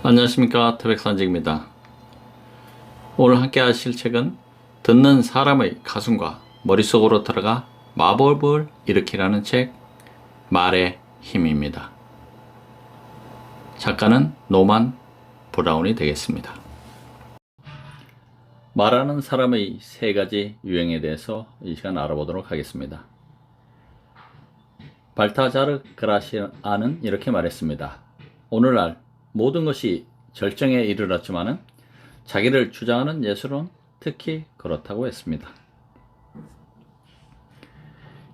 안녕하십니까, 태백산직입니다. 오늘 함께 하실 책은 듣는 사람의 가슴과 머릿속으로 들어가 마법을 일으키라는 책, 말의 힘입니다. 작가는 노만 브라운이 되겠습니다. 말하는 사람의 세 가지 유형에 대해서 이 시간 알아보도록 하겠습니다. 발타자르 그라시아는 이렇게 말했습니다. 오늘날 모든 것이 절정에 이르렀지만은 자기를 주장하는 예술은 특히 그렇다고 했습니다.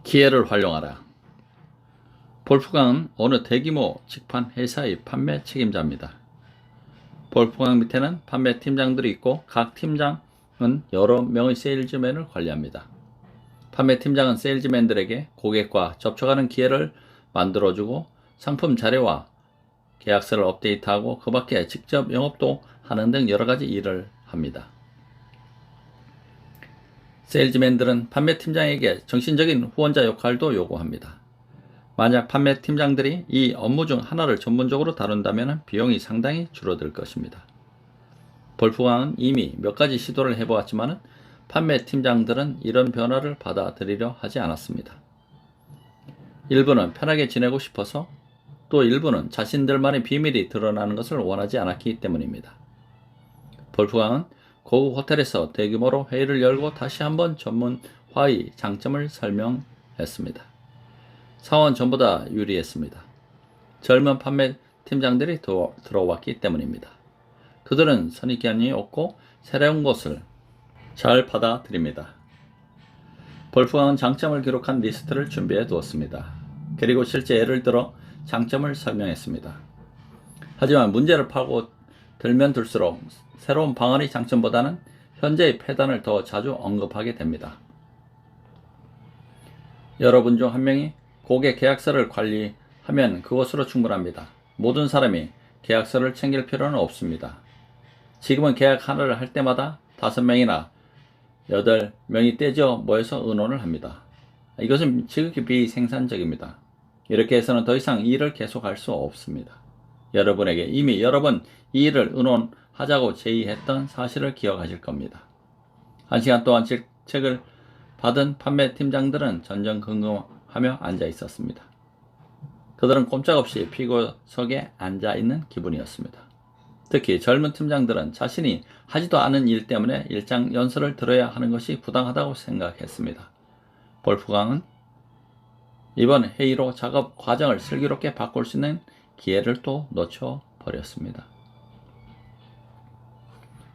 기회를 활용하라. 볼프강은 어느 대규모 직판 회사의 판매 책임자입니다. 볼프강 밑에는 판매 팀장들이 있고 각 팀장은 여러 명의 세일즈맨을 관리합니다. 판매 팀장은 세일즈맨들에게 고객과 접촉하는 기회를 만들어주고 상품 자료와 계약서를 업데이트하고 그 밖에 직접 영업도 하는 등 여러 가지 일을 합니다. 세일즈맨들은 판매 팀장에게 정신적인 후원자 역할도 요구합니다. 만약 판매 팀장들이 이 업무 중 하나를 전문적으로 다룬다면 비용이 상당히 줄어들 것입니다. 볼프강은 이미 몇 가지 시도를 해보았지만 판매 팀장들은 이런 변화를 받아들이려 하지 않았습니다. 일부는 편하게 지내고 싶어서 또 일부는 자신들만의 비밀이 드러나는 것을 원하지 않았기 때문입니다. 볼프강은 고급 호텔에서 대규모로 회의를 열고 다시 한번 전문화의 장점을 설명했습니다. 사원 전보다 유리했습니다. 젊은 판매 팀장들이 들어왔기 때문입니다. 그들은 선입견이 없고 새로운 것을 잘 받아들입니다. 볼프강은 장점을 기록한 리스트를 준비해 두었습니다. 그리고 실제 예를 들어 장점을 설명했습니다. 하지만 문제를 파고 들면 들수록 새로운 방안의 장점보다는 현재의 폐단을 더 자주 언급하게 됩니다. 여러분 중 한 명이 고객 계약서를 관리하면 그것으로 충분합니다. 모든 사람이 계약서를 챙길 필요는 없습니다. 지금은 계약 하나를 할 때마다 5명이나 8명이 떼져 모여서 의논을 합니다. 이것은 지극히 비생산적입니다. 이렇게 해서는 더 이상 이 일을 계속할 수 없습니다. 여러분에게 이미 여러 번 이 일을 의논하자고 제의했던 사실을 기억하실 겁니다. 1시간 동안 책을 받은 판매 팀장들은 전전긍긍하며 앉아 있었습니다. 그들은 꼼짝없이 피고석에 앉아 있는 기분이었습니다. 특히 젊은 팀장들은 자신이 하지도 않은 일 때문에 일장 연설을 들어야 하는 것이 부당하다고 생각했습니다. 볼프강은 이번 회의로 작업 과정을 슬기롭게 바꿀 수 있는 기회를 또 놓쳐버렸습니다.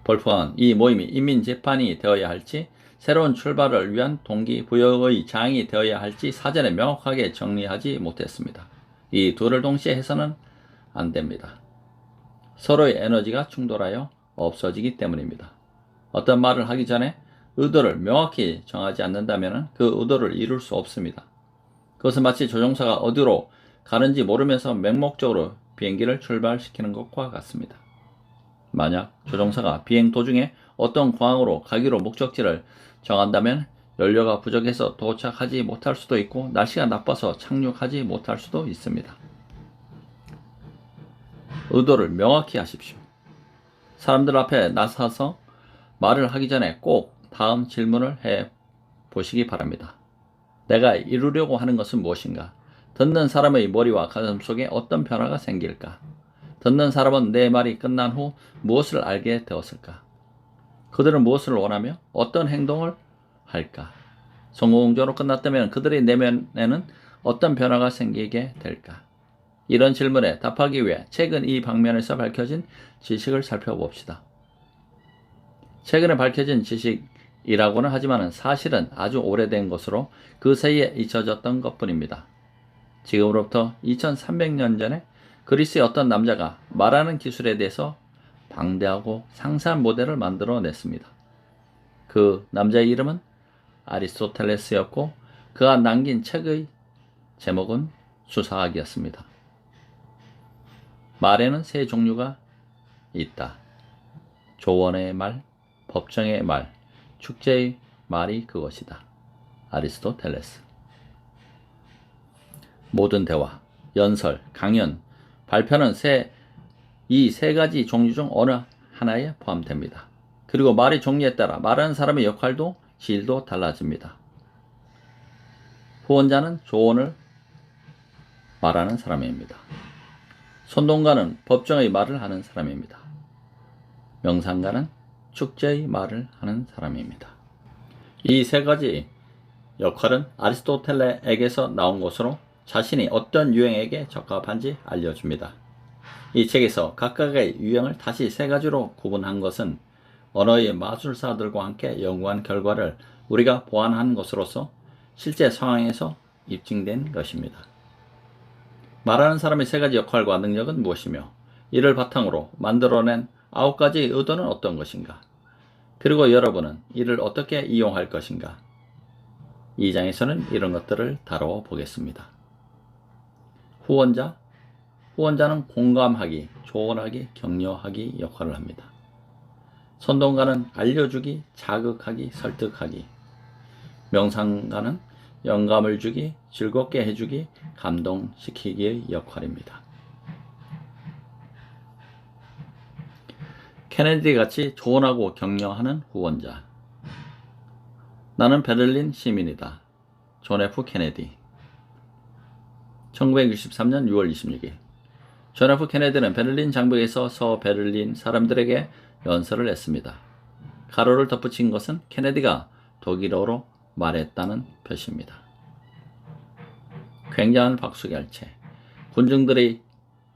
볼프강은 이 모임이 인민재판이 되어야 할지 새로운 출발을 위한 동기부여의 장이 되어야 할지 사전에 명확하게 정리하지 못했습니다. 이 둘을 동시에 해서는 안 됩니다. 서로의 에너지가 충돌하여 없어지기 때문입니다. 어떤 말을 하기 전에 의도를 명확히 정하지 않는다면 그 의도를 이룰 수 없습니다. 그것은 마치 조종사가 어디로 가는지 모르면서 맹목적으로 비행기를 출발시키는 것과 같습니다. 만약 조종사가 비행 도중에 어떤 공항으로 가기로 목적지를 정한다면 연료가 부족해서 도착하지 못할 수도 있고 날씨가 나빠서 착륙하지 못할 수도 있습니다. 의도를 명확히 하십시오. 사람들 앞에 나서서 말을 하기 전에 꼭 다음 질문을 해 보시기 바랍니다. 내가 이루려고 하는 것은 무엇인가? 듣는 사람의 머리와 가슴 속에 어떤 변화가 생길까? 듣는 사람은 내 말이 끝난 후 무엇을 알게 되었을까? 그들은 무엇을 원하며 어떤 행동을 할까? 성공적으로 끝났다면 그들의 내면에는 어떤 변화가 생기게 될까? 이런 질문에 답하기 위해 최근 이 방면에서 밝혀진 지식을 살펴봅시다. 최근에 밝혀진 지식이라고는 하지만 사실은 아주 오래된 것으로 그 사이에 잊혀졌던 것뿐입니다. 지금으로부터 2300년 전에 그리스의 어떤 남자가 말하는 기술에 대해서 방대하고 상세한 모델을 만들어냈습니다. 그 남자의 이름은 아리스토텔레스였고 그가 남긴 책의 제목은 수사학이었습니다. 말에는 세 종류가 있다. 조언의 말, 법정의 말, 축제의 말이 그것이다. 아리스토텔레스. 모든 대화, 연설, 강연, 발표는 세 이 세 가지 종류 중 어느 하나에 포함됩니다. 그리고 말의 종류에 따라 말하는 사람의 역할도 질도 달라집니다. 후원자는 조언을 말하는 사람입니다. 선동가는 법정의 말을 하는 사람입니다. 명상가는 축제의 말을 하는 사람입니다. 이 세 가지 역할은 아리스토텔레에게서 나온 것으로 자신이 어떤 유형에게 적합한지 알려줍니다. 이 책에서 각각의 유형을 다시 세 가지로 구분한 것은 언어의 마술사들과 함께 연구한 결과를 우리가 보완한 것으로서 실제 상황에서 입증된 것입니다. 말하는 사람의 세 가지 역할과 능력은 무엇이며 이를 바탕으로 만들어낸 9가지의 의도는 어떤 것인가? 그리고 여러분은 이를 어떻게 이용할 것인가? 이 장에서는 이런 것들을 다뤄 보겠습니다. 후원자는 공감하기, 조언하기, 격려하기 역할을 합니다. 선동가는 알려주기, 자극하기, 설득하기. 명상가는 영감을 주기, 즐겁게 해주기, 감동시키기의 역할입니다. 케네디 같이 조언하고 격려하는 후원자. 나는 베를린 시민이다. 존 F. 케네디. 1963년 6월 26일. 존 F. 케네디는 베를린 장벽에서 서베를린 사람들에게 연설을 했습니다. 가로를 덧붙인 것은 케네디가 독일어로 말했다는 표시입니다. 굉장한 박수결체. 군중들의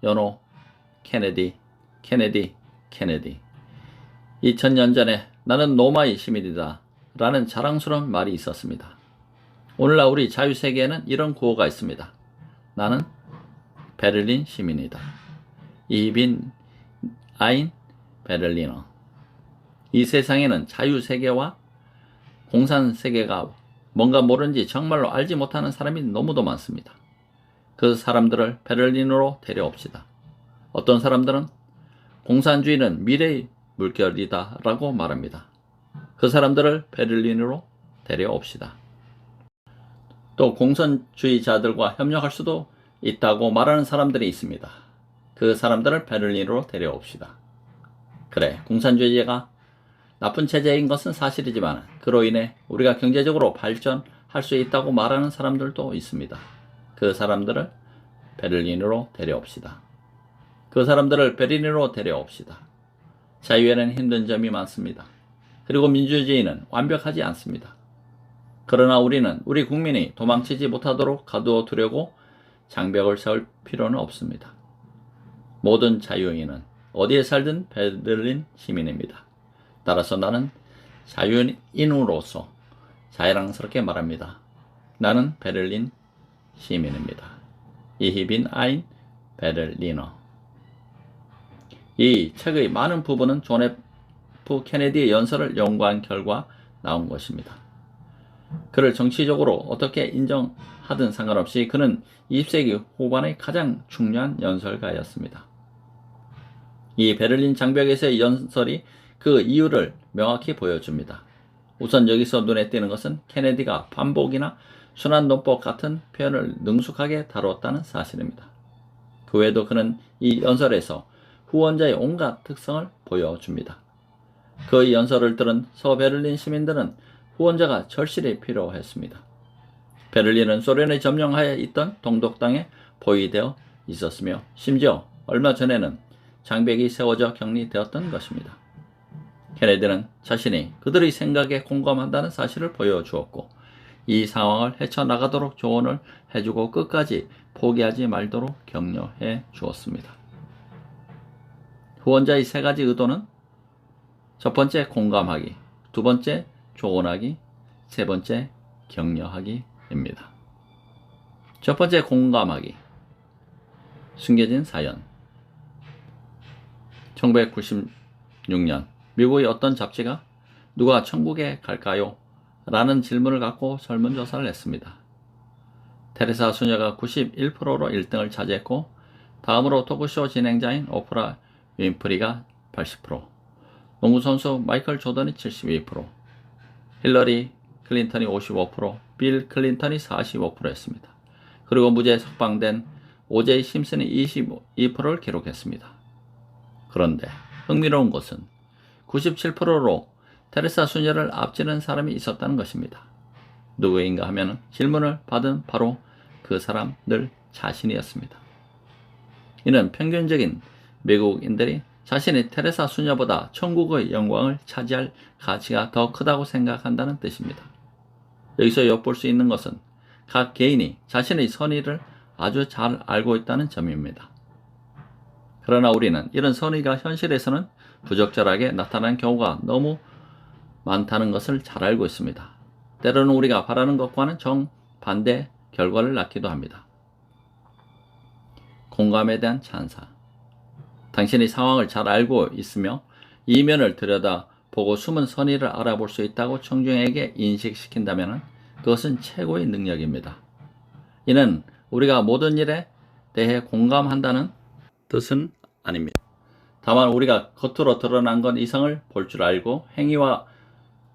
연호 케네디. 2000년 전에 나는 로마의 시민이다 라는 자랑스러운 말이 있었습니다. 오늘날 우리 자유세계에는 이런 구호가 있습니다. 나는 베를린 시민이다. Ich bin ein Berliner. 이 세상에는 자유세계와 공산세계가 뭔가 모르는지 정말로 알지 못하는 사람이 너무도 많습니다. 그 사람들을 베를린으로 데려옵시다. 어떤 사람들은 공산주의는 미래의 물결이다 라고 말합니다. 그 사람들을 베를린으로 데려옵시다. 또 공산주의자들과 협력할 수도 있다고 말하는 사람들이 있습니다. 그 사람들을 베를린으로 데려옵시다. 그래, 공산주의가 나쁜 체제인 것은 사실이지만 그로 인해 우리가 경제적으로 발전할 수 있다고 말하는 사람들도 있습니다. 그 사람들을 베를린으로 데려옵시다. 그 사람들을 베를린으로 데려옵시다. 자유에는 힘든 점이 많습니다. 그리고 민주주의는 완벽하지 않습니다. 그러나 우리는 우리 국민이 도망치지 못하도록 가두어 두려고 장벽을 세울 필요는 없습니다. 모든 자유인은 어디에 살든 베를린 시민입니다. 따라서 나는 자유인으로서 자랑스럽게 말합니다. 나는 베를린 시민입니다. Ich bin ein Berliner. 이 책의 많은 부분은 존 F. 케네디의 연설을 연구한 결과 나온 것입니다. 그를 정치적으로 어떻게 인정하든 상관없이 그는 20세기 후반의 가장 중요한 연설가였습니다. 이 베를린 장벽에서의 연설이 그 이유를 명확히 보여줍니다. 우선 여기서 눈에 띄는 것은 케네디가 반복이나 순환논법 같은 표현을 능숙하게 다루었다는 사실입니다. 그 외에도 그는 이 연설에서 후원자의 온갖 특성을 보여줍니다. 그의 연설을 들은 서베를린 시민들은 후원자가 절실히 필요했습니다. 베를린은 소련의 점령하에 있던 동독당에 포위되어 있었으며 심지어 얼마 전에는 장벽이 세워져 격리되었던 것입니다. 케네디는 자신이 그들의 생각에 공감한다는 사실을 보여주었고 이 상황을 헤쳐나가도록 조언을 해주고 끝까지 포기하지 말도록 격려해 주었습니다. 후원자의 세 가지 의도는 첫 번째 공감하기, 두 번째 조언하기, 세 번째 격려하기입니다. 첫 번째 공감하기. 숨겨진 사연. 1996년 미국의 어떤 잡지가 누가 천국에 갈까요? 라는 질문을 갖고 설문조사를 했습니다. 테레사 수녀가 91%로 1등을 차지했고 다음으로 토크쇼 진행자인 오프라 윈프리가 80%, 농구선수 마이클 조던이 72%, 힐러리 클린턴이 55%, 빌 클린턴이 45%였습니다. 그리고 무죄 석방된 오제이 심슨이 22%를 기록했습니다. 그런데 흥미로운 것은 97%로 테레사 수녀를 앞지른 사람이 있었다는 것입니다. 누구인가 하면 질문을 받은 바로 그 사람들 자신이었습니다. 이는 평균적인 미국인들이 자신이 테레사 수녀보다 천국의 영광을 차지할 가치가 더 크다고 생각한다는 뜻입니다. 여기서 엿볼 수 있는 것은 각 개인이 자신의 선의를 아주 잘 알고 있다는 점입니다. 그러나 우리는 이런 선의가 현실에서는 부적절하게 나타나는 경우가 너무 많다는 것을 잘 알고 있습니다. 때로는 우리가 바라는 것과는 정반대 결과를 낳기도 합니다. 공감에 대한 찬사. 당신이 상황을 잘 알고 있으며 이면을 들여다보고 숨은 선의를 알아볼 수 있다고 청중에게 인식시킨다면 그것은 최고의 능력입니다. 이는 우리가 모든 일에 대해 공감한다는 뜻은 아닙니다. 다만 우리가 겉으로 드러난 것 이상을 볼 줄 알고 행위와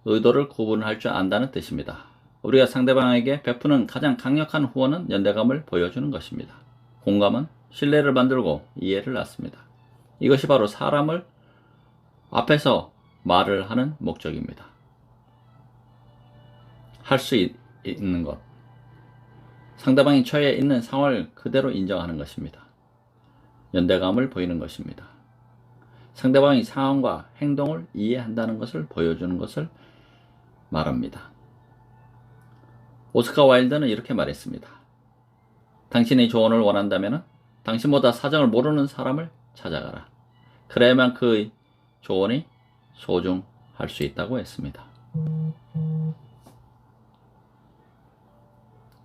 의도를 구분할 줄 안다는 뜻입니다. 우리가 상대방에게 베푸는 가장 강력한 후원은 연대감을 보여주는 것입니다. 공감은 신뢰를 만들고 이해를 낳습니다. 이것이 바로 사람을 앞에서 말을 하는 목적입니다. 할 수 있는 것. 상대방이 처해 있는 상황을 그대로 인정하는 것입니다. 연대감을 보이는 것입니다. 상대방의 상황과 행동을 이해한다는 것을 보여주는 것을 말합니다. 오스카 와일드는 이렇게 말했습니다. 당신이 조언을 원한다면 당신보다 사정을 모르는 사람을 찾아가라. 그래야만 그의 조언이 소중할 수 있다고 했습니다.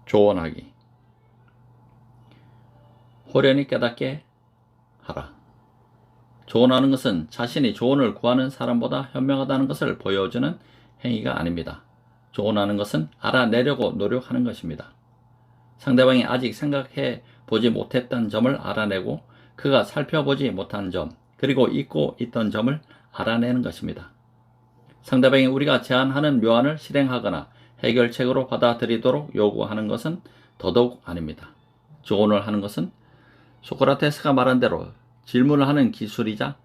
조언하기. 호련히 깨닫게 하라. 조언하는 것은 자신이 조언을 구하는 사람보다 현명하다는 것을 보여주는 행위가 아닙니다. 조언하는 것은 알아내려고 노력하는 것입니다. 상대방이 아직 생각해 보지 못했던 점을 알아내고 그가 살펴보지 못한 점, 그리고 잊고 있던 점을 알아내는 것입니다. 상대방이 우리가 제안하는 묘안을 실행하거나 해결책으로 받아들이도록 요구하는 것은 더더욱 아닙니다. 조언을 하는 것은 소크라테스가 말한 대로 질문을 하는 기술이자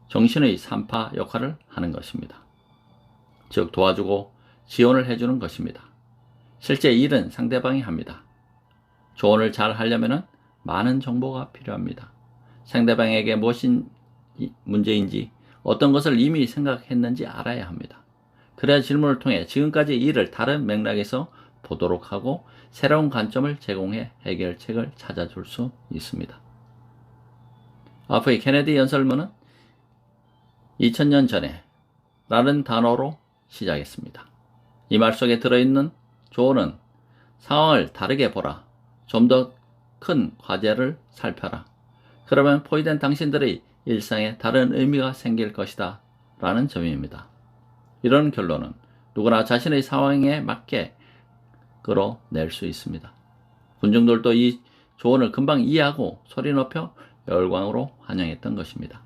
정신의 산파 역할을 하는 것입니다. 즉 도와주고 지원을 해주는 것입니다. 실제 일은 상대방이 합니다. 조언을 잘 하려면 많은 정보가 필요합니다. 상대방에게 무엇이 문제인지 어떤 것을 이미 생각했는지 알아야 합니다. 그래야 질문을 통해 지금까지 일을 다른 맥락에서 보도록 하고 새로운 관점을 제공해 해결책을 찾아줄 수 있습니다. 아프의 케네디 연설문은 2000년 전에 라는 단어로 시작했습니다. 이 말 속에 들어있는 조언은 상황을 다르게 보라. 좀 더 큰 과제를 살펴라. 그러면 포위된 당신들의 일상에 다른 의미가 생길 것이다. 라는 점입니다. 이런 결론은 누구나 자신의 상황에 맞게 끌어낼 수 있습니다. 군중들도 이 조언을 금방 이해하고 소리 높여 열광으로 환영했던 것입니다.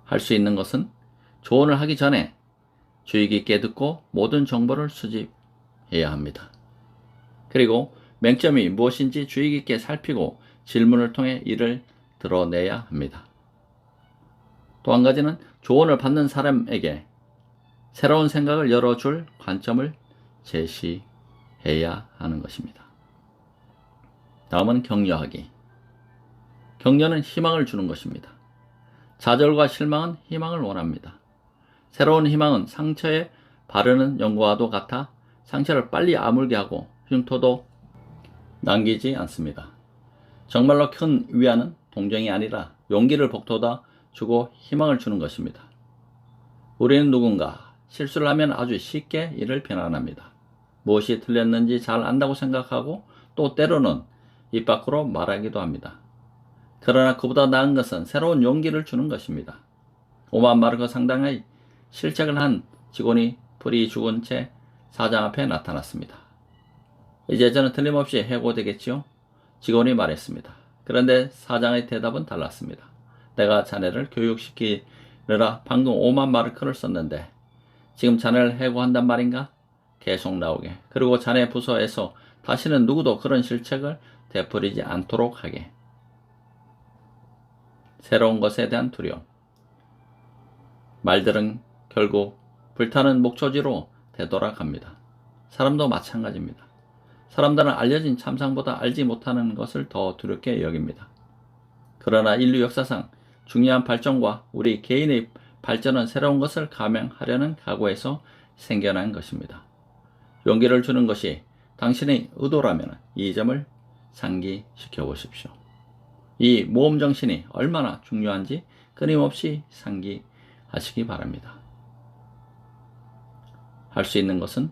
할 수 있는 것은 조언을 하기 전에 주의 깊게 듣고 모든 정보를 수집해야 합니다. 그리고 맹점이 무엇인지 주의 깊게 살피고 질문을 통해 이를 드러내야 합니다. 또 한 가지는 조언을 받는 사람에게 새로운 생각을 열어줄 관점을 제시해야 하는 것입니다. 다음은 격려하기. 격려는 희망을 주는 것입니다. 좌절과 실망은 희망을 원합니다. 새로운 희망은 상처에 바르는 연고와도 같아 상처를 빨리 아물게 하고 흉터도 남기지 않습니다. 정말로 큰 위안은 동정이 아니라 용기를 북돋아 주고 희망을 주는 것입니다. 우리는 누군가 실수를 하면 아주 쉽게 이를 비난합니다. 무엇이 틀렸는지 잘 안다고 생각하고 또 때로는 입 밖으로 말하기도 합니다. 그러나 그보다 나은 것은 새로운 용기를 주는 것입니다. 5만 마르크 상당의 실책을 한 직원이 풀이 죽은 채 사장 앞에 나타났습니다. 이제 저는 틀림없이 해고되겠지요? 직원이 말했습니다. 그런데 사장의 대답은 달랐습니다. 내가 자네를 교육시키느라 방금 5만 마르크를 썼는데 지금 자네를 해고한단 말인가? 계속 나오게. 그리고 자네 부서에서 다시는 누구도 그런 실책을 되풀이지 않도록 하게. 새로운 것에 대한 두려움. 말들은 결국 불타는 목초지로 되돌아갑니다. 사람도 마찬가지입니다. 사람들은 알려진 참상보다 알지 못하는 것을 더 두렵게 여깁니다. 그러나 인류 역사상 중요한 발전과 우리 개인의 발전은 새로운 것을 감행하려는 각오에서 생겨난 것입니다. 용기를 주는 것이 당신의 의도라면 이 점을 상기시켜 보십시오. 이 모험 정신이 얼마나 중요한지 끊임없이 상기하시기 바랍니다. 할 수 있는 것은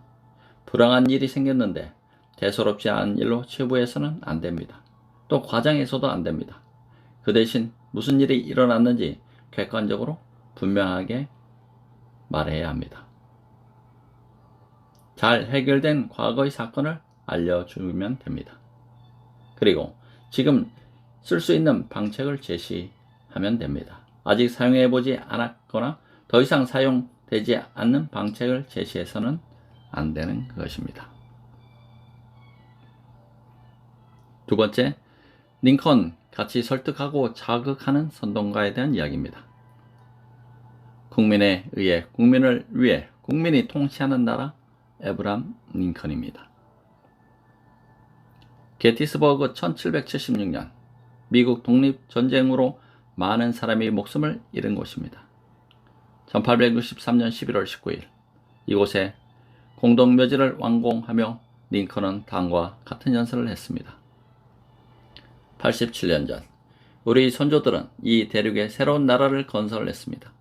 불행한 일이 생겼는데 대수롭지 않은 일로 치부해서는 안 됩니다. 또 과장해서도 안 됩니다. 그 대신 무슨 일이 일어났는지 객관적으로 분명하게 말해야 합니다. 잘 해결된 과거의 사건을 알려주면 됩니다. 그리고 지금 쓸 수 있는 방책을 제시하면 됩니다. 아직 사용해보지 않았거나 더 이상 사용되지 않는 방책을 제시해서는 안 되는 것입니다. 두 번째, 링컨 같이 설득하고 자극하는 선동가에 대한 이야기입니다. 국민에 의해 국민을 위해 국민이 통치하는 나라 에브람 링컨입니다. 게티스버그 1776년 미국 독립전쟁으로 많은 사람이 목숨을 잃은 곳입니다. 1863년 11월 19일 이곳에 공동묘지를 완공하며 링컨은 당과 같은 연설을 했습니다. 87년 전 우리 선조들은 이 대륙에 새로운 나라를 건설했습니다.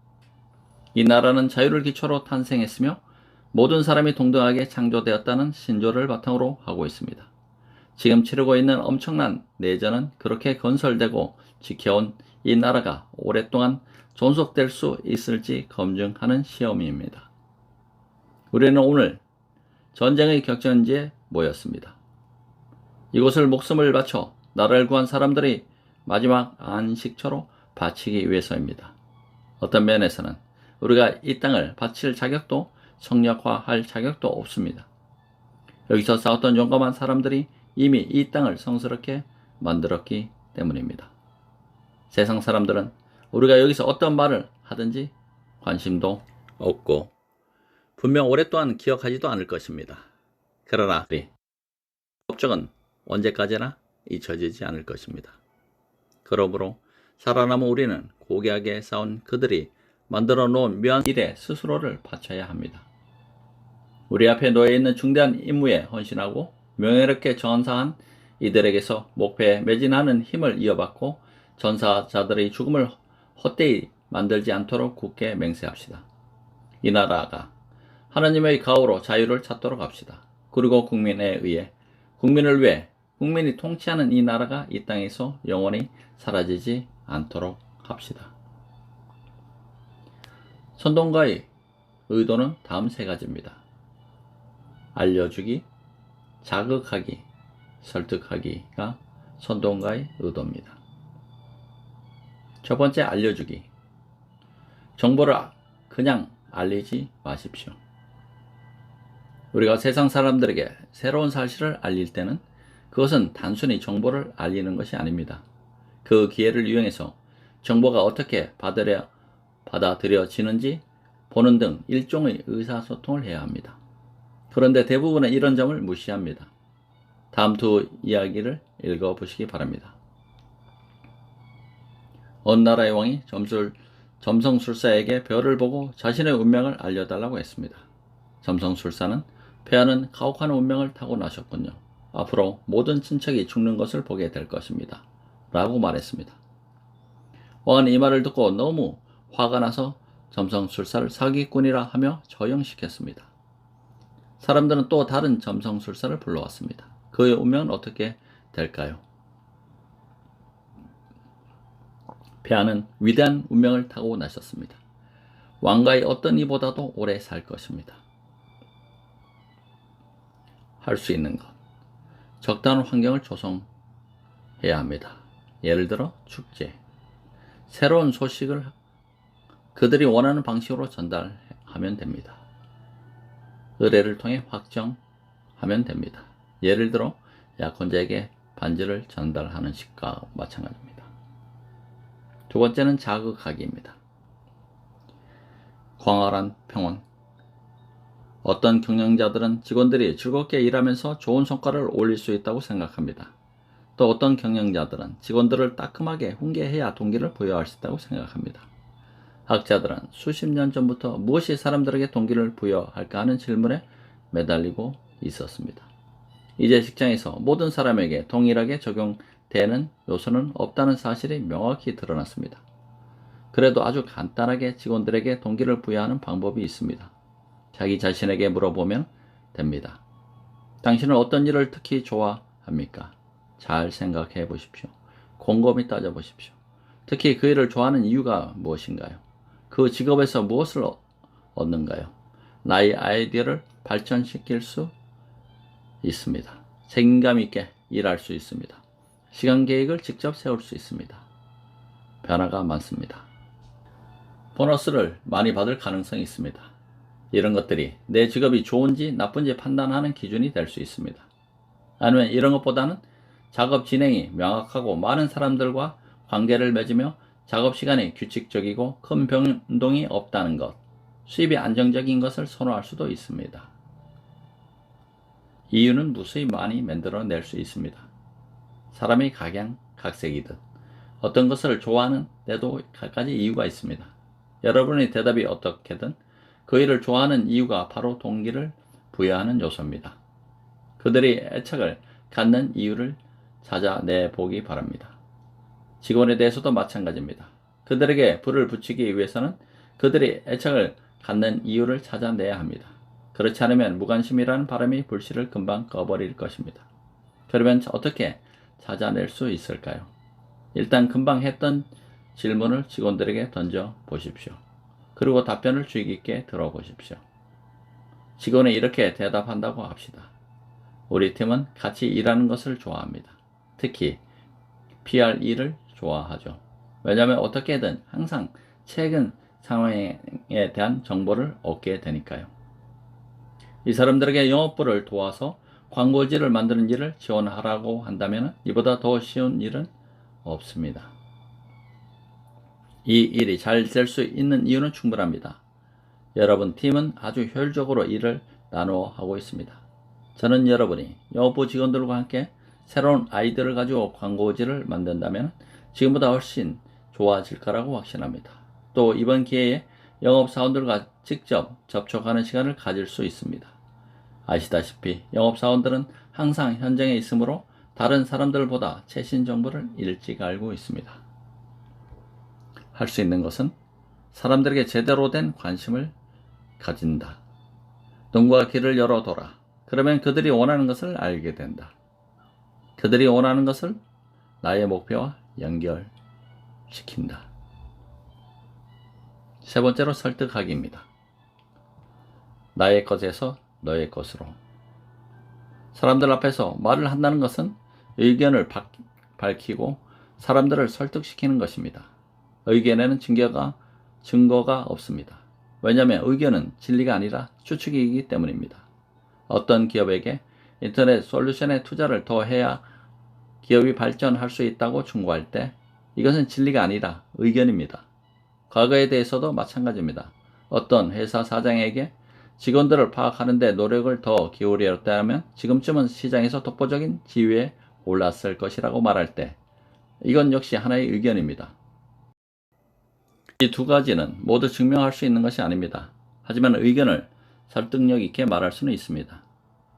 이 나라는 자유를 기초로 탄생했으며 모든 사람이 동등하게 창조되었다는 신조를 바탕으로 하고 있습니다. 지금 치르고 있는 엄청난 내전은 그렇게 건설되고 지켜온 이 나라가 오랫동안 존속될 수 있을지 검증하는 시험입니다. 우리는 오늘 전쟁의 격전지에 모였습니다. 이곳을 목숨을 바쳐 나라를 구한 사람들이 마지막 안식처로 바치기 위해서입니다. 어떤 면에서는 우리가 이 땅을 바칠 자격도 성역화할 자격도 없습니다. 여기서 싸웠던 용감한 사람들이 이미 이 땅을 성스럽게 만들었기 때문입니다. 세상 사람들은 우리가 여기서 어떤 말을 하든지 관심도 없고 분명 오랫동안 기억하지도 않을 것입니다. 그러나 우리 업적은 언제까지나 잊혀지지 않을 것입니다. 그러므로 살아남은 우리는 고귀하게 싸운 그들이 만들어 놓은 묘한 일에 스스로를 바쳐야 합니다. 우리 앞에 놓여 있는 중대한 임무에 헌신하고 명예롭게 전사한 이들에게서 목표에 매진하는 힘을 이어받고 전사자들의 죽음을 헛되이 만들지 않도록 굳게 맹세합시다. 이 나라가 하나님의 가호로 자유를 찾도록 합시다. 그리고 국민에 의해 국민을 위해 국민이 통치하는 이 나라가 이 땅에서 영원히 사라지지 않도록 합시다. 선동가의 의도는 다음 세 가지입니다. 알려주기, 자극하기, 설득하기가 선동가의 의도입니다. 첫 번째, 알려주기. 정보를 그냥 알리지 마십시오. 우리가 세상 사람들에게 새로운 사실을 알릴 때는 그것은 단순히 정보를 알리는 것이 아닙니다. 그 기회를 이용해서 정보가 어떻게 받아들여지는지 보는 등 일종의 의사소통을 해야 합니다. 그런데 대부분은 이런 점을 무시합니다. 다음 두 이야기를 읽어보시기 바랍니다. 어느 나라의 왕이 점성술사에게 별을 보고 자신의 운명을 알려달라고 했습니다. 점성술사는 폐하는 가혹한 운명을 타고나셨군요. 앞으로 모든 친척이 죽는 것을 보게 될 것입니다. 라고 말했습니다. 왕은 이 말을 듣고 너무 화가 나서 점성술사를 사기꾼이라 하며 처형시켰습니다. 사람들은 또 다른 점성술사를 불러왔습니다. 그의 운명은 어떻게 될까요? 폐하는 위대한 운명을 타고나셨습니다. 왕가의 어떤 이보다도 오래 살 것입니다. 할 수 있는 것. 적당한 환경을 조성해야 합니다. 예를 들어 축제. 새로운 소식을 그들이 원하는 방식으로 전달하면 됩니다. 의뢰를 통해 확정하면 됩니다. 예를 들어 약혼자에게 반지를 전달하는 식과 마찬가지입니다. 두 두 번째는 자극하기입니다. 광활한 평온. 어떤 경영자들은 직원들이 즐겁게 일하면서 좋은 성과를 올릴 수 있다고 생각합니다. 또 어떤 경영자들은 직원들을 따끔하게 훈계해야 동기를 부여할 수 있다고 생각합니다. 학자들은 수십 년 전부터 무엇이 사람들에게 동기를 부여할까 하는 질문에 매달리고 있었습니다. 이제 직장에서 모든 사람에게 동일하게 적용되는 요소는 없다는 사실이 명확히 드러났습니다. 그래도 아주 간단하게 직원들에게 동기를 부여하는 방법이 있습니다. 자기 자신에게 물어보면 됩니다. 당신은 어떤 일을 특히 좋아합니까? 잘 생각해 보십시오. 곰곰이 따져 보십시오. 특히 그 일을 좋아하는 이유가 무엇인가요? 그 직업에서 무엇을 얻는가요? 나의 아이디어를 발전시킬 수 있습니다. 책임감 있게 일할 수 있습니다. 시간 계획을 직접 세울 수 있습니다. 변화가 많습니다. 보너스를 많이 받을 가능성이 있습니다. 이런 것들이 내 직업이 좋은지 나쁜지 판단하는 기준이 될 수 있습니다. 아니면 이런 것보다는 작업 진행이 명확하고 많은 사람들과 관계를 맺으며 작업 시간이 규칙적이고 큰 변동이 없다는 것, 수입이 안정적인 것을 선호할 수도 있습니다. 이유는 무수히 많이 만들어낼 수 있습니다. 사람이 각양각색이듯 어떤 것을 좋아하는 데도 갖가지 이유가 있습니다. 여러분의 대답이 어떻게든 그 일을 좋아하는 이유가 바로 동기를 부여하는 요소입니다. 그들이 애착을 갖는 이유를 찾아내 보기 바랍니다. 직원에 대해서도 마찬가지입니다. 그들에게 불을 붙이기 위해서는 그들이 애착을 갖는 이유를 찾아내야 합니다. 그렇지 않으면 무관심이라는 바람이 불씨를 금방 꺼버릴 것입니다. 그러면 어떻게 찾아낼 수 있을까요? 일단 금방 했던 질문을 직원들에게 던져 보십시오. 그리고 답변을 주의 깊게 들어보십시오. 직원이 이렇게 대답한다고 합시다. 우리 팀은 같이 일하는 것을 좋아합니다. 특히 PR 일을 좋아하죠. 왜냐하면 어떻게든 항상 최근 상황에 대한 정보를 얻게 되니까요. 이 사람들에게 영업부를 도와서 광고지를 만드는 일을 지원하라고 한다면 이보다 더 쉬운 일은 없습니다. 이 일이 잘 될 수 있는 이유는 충분합니다. 여러분 팀은 아주 효율적으로 일을 나누어 하고 있습니다. 저는 여러분이 영업부 직원들과 함께 새로운 아이디어를 가지고 광고지를 만든다면 지금보다 훨씬 좋아질 거라고 확신합니다. 또 이번 기회에 영업사원들과 직접 접촉하는 시간을 가질 수 있습니다. 아시다시피 영업사원들은 항상 현장에 있으므로 다른 사람들보다 최신 정보를 일찍 알고 있습니다. 할 수 있는 것은 사람들에게 제대로 된 관심을 가진다. 눈과 귀를 열어둬라. 그러면 그들이 원하는 것을 알게 된다. 그들이 원하는 것을 나의 목표와 연결시킨다. 세 번째로 설득하기입니다. 나의 것에서 너의 것으로. 사람들 앞에서 말을 한다는 것은 의견을 밝히고 사람들을 설득시키는 것입니다. 의견에는 증거가 없습니다. 왜냐하면 의견은 진리가 아니라 추측이기 때문입니다. 어떤 기업에게 인터넷 솔루션에 투자를 더 해야 기업이 발전할 수 있다고 충고할 때 이것은 진리가 아니라 의견입니다. 과거에 대해서도 마찬가지입니다. 어떤 회사 사장에게 직원들을 파악하는 데 노력을 더 기울였다면 지금쯤은 시장에서 독보적인 지위에 올랐을 것이라고 말할 때 이건 역시 하나의 의견입니다. 이 두 가지는 모두 증명할 수 있는 것이 아닙니다. 하지만 의견을 설득력 있게 말할 수는 있습니다.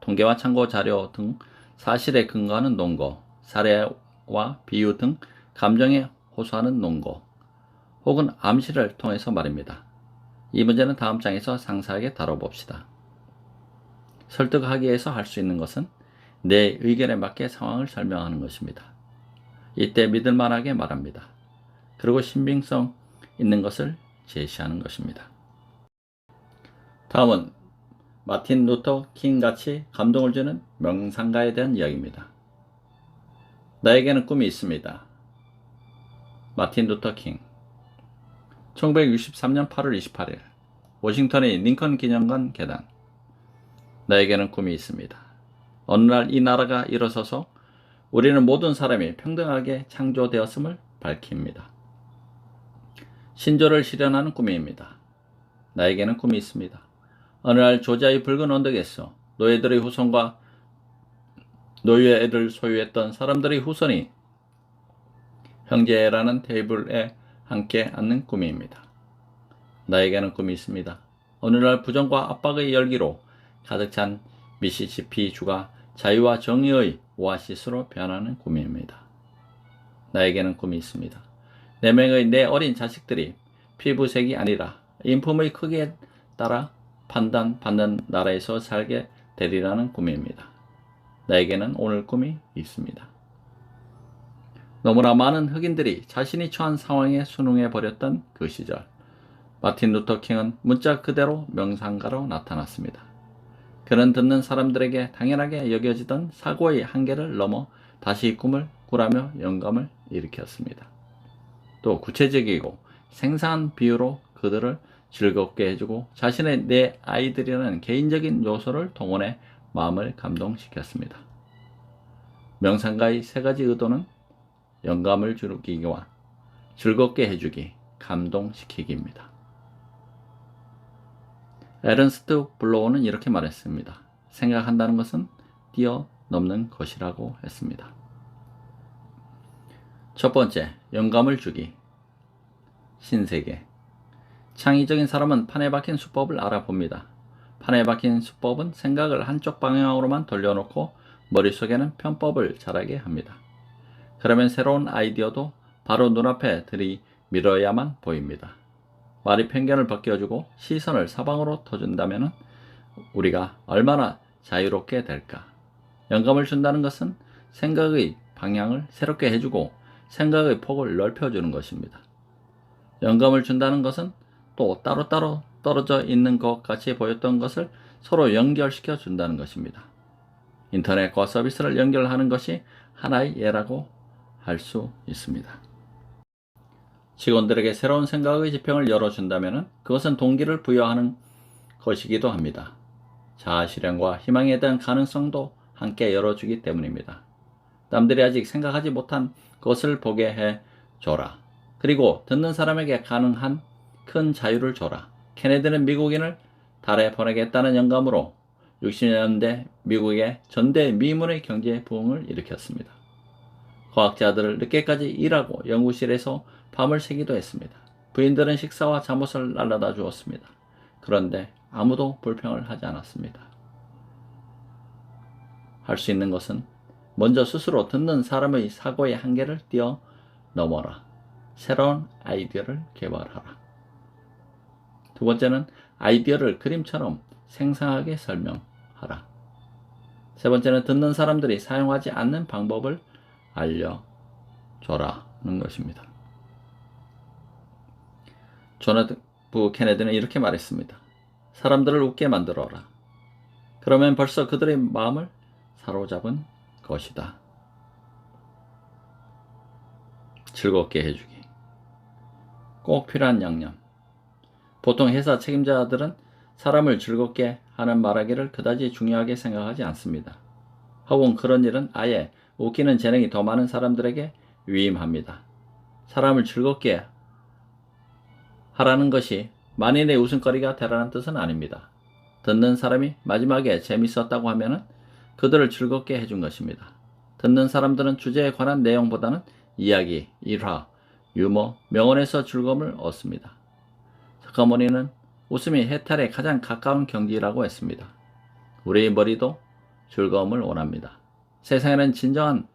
통계와 참고 자료 등 사실에 근거하는 논거, 사례와 비유 등 감정에 호소하는 논거, 혹은 암시를 통해서 말입니다. 이 문제는 다음 장에서 상세하게 다뤄봅시다. 설득하기 위해서 할 수 있는 것은 내 의견에 맞게 상황을 설명하는 것입니다. 이때 믿을만하게 말합니다. 그리고 신빙성 있는 것을 제시하는 것입니다. 다음은 마틴 루터 킹 같이 감동을 주는 명상가에 대한 이야기입니다. 나에게는 꿈이 있습니다. 마틴 루터 킹. 1963년 8월 28일 워싱턴의 링컨 기념관 계단. 나에게는 꿈이 있습니다. 어느 날 이 나라가 일어서서 우리는 모든 사람이 평등하게 창조되었음을 밝힙니다. 신조를 실현하는 꿈입니다. 나에게는 꿈이 있습니다. 어느 날 조지아의 붉은 언덕에서 노예들의 후손과 노예를 소유했던 사람들의 후손이 형제라는 테이블에 함께 앉는 꿈입니다. 나에게는 꿈이 있습니다. 어느 날 부정과 압박의 열기로 가득 찬 미시시피 주가 자유와 정의의 오아시스로 변하는 꿈입니다. 나에게는 꿈이 있습니다. 4명의 내 어린 자식들이 피부색이 아니라 인품의 크기에 따라 판단받는 나라에서 살게 되리라는 꿈입니다. 나에게는 오늘 꿈이 있습니다. 너무나 많은 흑인들이 자신이 처한 상황에 순응해버렸던 그 시절, 마틴 루터 킹은 문자 그대로 명상가로 나타났습니다. 그는 듣는 사람들에게 당연하게 여겨지던 사고의 한계를 넘어 다시 꿈을 꾸라며 영감을 일으켰습니다. 또 구체적이고 생생한 비유로 그들을 즐겁게 해주고 자신의 내 아이들이라는 개인적인 요소를 동원해 마음을 감동시켰습니다. 명상가의 3가지 의도는 영감을 주기와 즐겁게 해주기, 감동시키기입니다. 에른스트 블로우는 이렇게 말했습니다. 생각한다는 것은 뛰어넘는 것이라고 했습니다. 첫 번째, 영감을 주기. 신세계. 창의적인 사람은 판에 박힌 수법을 알아봅니다. 판에 박힌 수법은 생각을 한쪽 방향으로만 돌려놓고 머릿속에는 편법을 자라게 합니다. 그러면 새로운 아이디어도 바로 눈앞에 들이밀어야만 보입니다. 말이 편견을 벗겨주고 시선을 사방으로 터준다면 우리가 얼마나 자유롭게 될까? 영감을 준다는 것은 생각의 방향을 새롭게 해주고 생각의 폭을 넓혀주는 것입니다. 영감을 준다는 것은 또 따로따로 떨어져 있는 것 같이 보였던 것을 서로 연결시켜 준다는 것입니다. 인터넷과 서비스를 연결하는 것이 하나의 예라고 할 수 있습니다. 직원들에게 새로운 생각의 지평을 열어준다면 그것은 동기를 부여하는 것이기도 합니다. 자아실현과 희망에 대한 가능성도 함께 열어주기 때문입니다. 남들이 아직 생각하지 못한 것을 보게 해줘라. 그리고 듣는 사람에게 가능한 큰 자유를 줘라. 케네디는 미국인을 달에 보내겠다는 영감으로 60년대 미국의 전대 미문의 경제 부흥을 일으켰습니다. 과학자들을 늦게까지 일하고 연구실에서 밤을 새기도 했습니다. 부인들은 식사와 잠옷을 날라다 주었습니다. 그런데 아무도 불평을 하지 않았습니다. 할 수 있는 것은 먼저 스스로 듣는 사람의 사고의 한계를 뛰어넘어라. 새로운 아이디어를 개발하라. 두 번째는 아이디어를 그림처럼 생생하게 설명하라. 세 번째는 듣는 사람들이 사용하지 않는 방법을 알려줘라는 것입니다. 존 F 케네디는 이렇게 말했습니다. 사람들을 웃게 만들어라. 그러면 벌써 그들의 마음을 사로잡은 것이다. 즐겁게 해주기. 꼭 필요한 양념. 보통 회사 책임자들은 사람을 즐겁게 하는 말하기를 그다지 중요하게 생각하지 않습니다. 혹은 그런 일은 아예 웃기는 재능이 더 많은 사람들에게 위임합니다. 사람을 즐겁게 하라는 것이 만인의 웃음거리가 되라는 뜻은 아닙니다. 듣는 사람이 마지막에 재밌었다고 하면 그들을 즐겁게 해준 것입니다. 듣는 사람들은 주제에 관한 내용보다는 이야기, 일화, 유머, 명언에서 즐거움을 얻습니다. 석가모니는 웃음이 해탈에 가장 가까운 경지라고 했습니다. 우리의 머리도 즐거움을 원합니다. 세상에는 진정한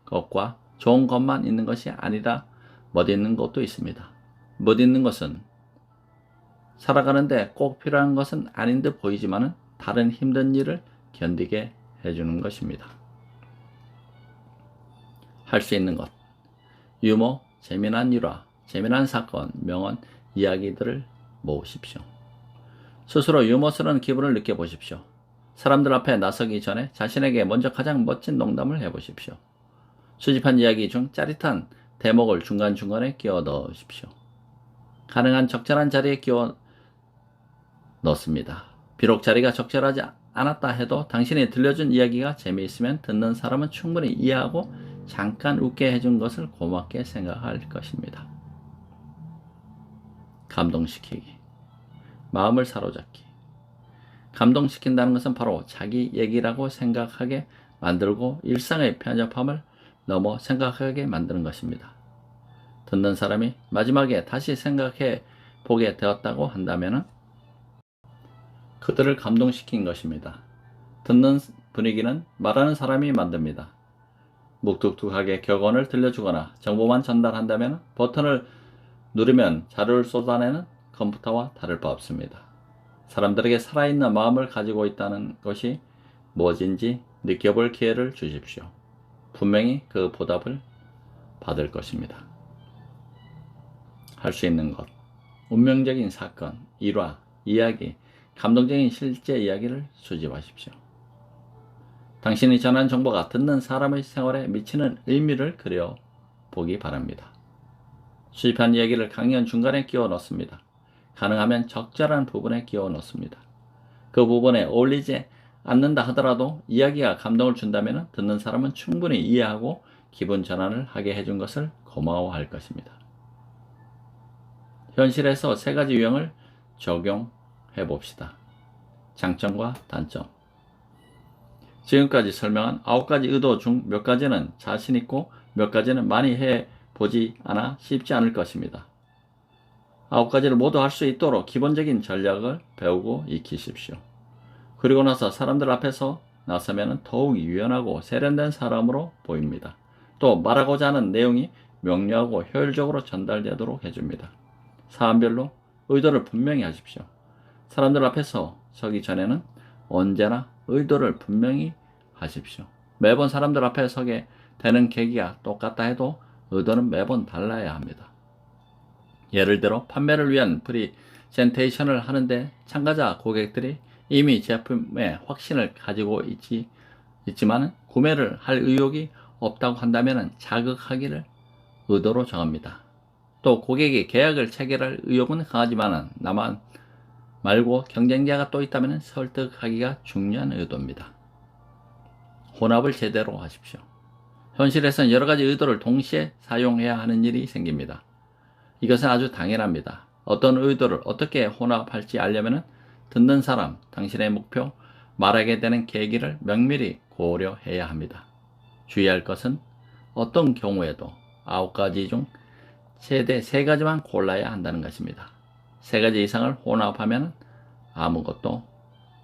것과 좋은 것만 있는 것이 아니라 멋있는 것도 있습니다. 멋있는 것은 살아가는데 꼭 필요한 것은 아닌 듯 보이지만 다른 힘든 일을 견디게 해주는 것입니다. 할 수 있는 것. 유머, 재미난 일화, 재미난 사건, 명언, 이야기들을 모으십시오. 스스로 유머스러운 기분을 느껴보십시오. 사람들 앞에 나서기 전에 자신에게 먼저 가장 멋진 농담을 해보십시오. 수집한 이야기 중 짜릿한 대목을 중간중간에 끼워 넣으십시오. 가능한 적절한 자리에 끼워 넣습니다. 비록 자리가 적절하지 않았다 해도 당신이 들려준 이야기가 재미있으면 듣는 사람은 충분히 이해하고 잠깐 웃게 해준 것을 고맙게 생각할 것입니다. 감동시키기, 마음을 사로잡기. 감동시킨다는 것은 바로 자기 얘기라고 생각하게 만들고 일상의 편협함을 넘어 생각하게 만드는 것입니다. 듣는 사람이 마지막에 다시 생각해 보게 되었다고 한다면 그들을 감동시킨 것입니다. 듣는 분위기는 말하는 사람이 만듭니다. 묵뚝뚝하게 격언을 들려주거나 정보만 전달한다면 버튼을 누르면 자료를 쏟아내는 컴퓨터와 다를 바 없습니다. 사람들에게 살아있는 마음을 가지고 있다는 것이 무엇인지 느껴볼 기회를 주십시오. 분명히 그 보답을 받을 것입니다. 할 수 있는 것, 운명적인 사건, 일화, 이야기, 감동적인 실제 이야기를 수집하십시오. 당신이 전한 정보가 듣는 사람의 생활에 미치는 의미를 그려보기 바랍니다. 수집한 이야기를 강연 중간에 끼워 넣습니다. 가능하면 적절한 부분에 끼워 넣습니다. 그 부분에 어울리지 않는다 하더라도 이야기가 감동을 준다면 듣는 사람은 충분히 이해하고 기분 전환을 하게 해준 것을 고마워할 것입니다. 현실에서 3가지 유형을 적용해 봅시다. 장점과 단점. 지금까지 설명한 9가지 의도 중 몇 가지는 자신 있고 몇 가지는 많이 해보지 않아 쉽지 않을 것입니다. 9가지를 모두 할 수 있도록 기본적인 전략을 배우고 익히십시오. 그리고 나서 사람들 앞에서 나서면 더욱 유연하고 세련된 사람으로 보입니다. 또 말하고자 하는 내용이 명료하고 효율적으로 전달되도록 해줍니다. 사안별로 의도를 분명히 하십시오. 사람들 앞에서 서기 전에는 언제나 의도를 분명히 하십시오. 매번 사람들 앞에 서게 되는 계기가 똑같다 해도 의도는 매번 달라야 합니다. 예를 들어 판매를 위한 프리젠테이션을 하는데 참가자 고객들이 이미 제품에 확신을 가지고 있지만 구매를 할 의욕이 없다고 한다면 자극하기를 의도로 정합니다. 또 고객이 계약을 체결할 의욕은 강하지만 나만 말고 경쟁자가 또 있다면 설득하기가 중요한 의도입니다. 혼합을 제대로 하십시오. 현실에서는 여러 가지 의도를 동시에 사용해야 하는 일이 생깁니다. 이것은 아주 당연합니다. 어떤 의도를 어떻게 혼합할지 알려면 듣는 사람, 당신의 목표, 말하게 되는 계기를 면밀히 고려해야 합니다. 주의할 것은 어떤 경우에도 9가지 중 최대 3가지만 골라야 한다는 것입니다. 3가지 이상을 혼합하면 아무것도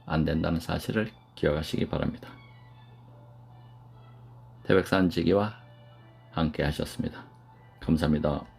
안 된다는 사실을 기억하시기 바랍니다. 태백산지기와 함께 하셨습니다. 감사합니다.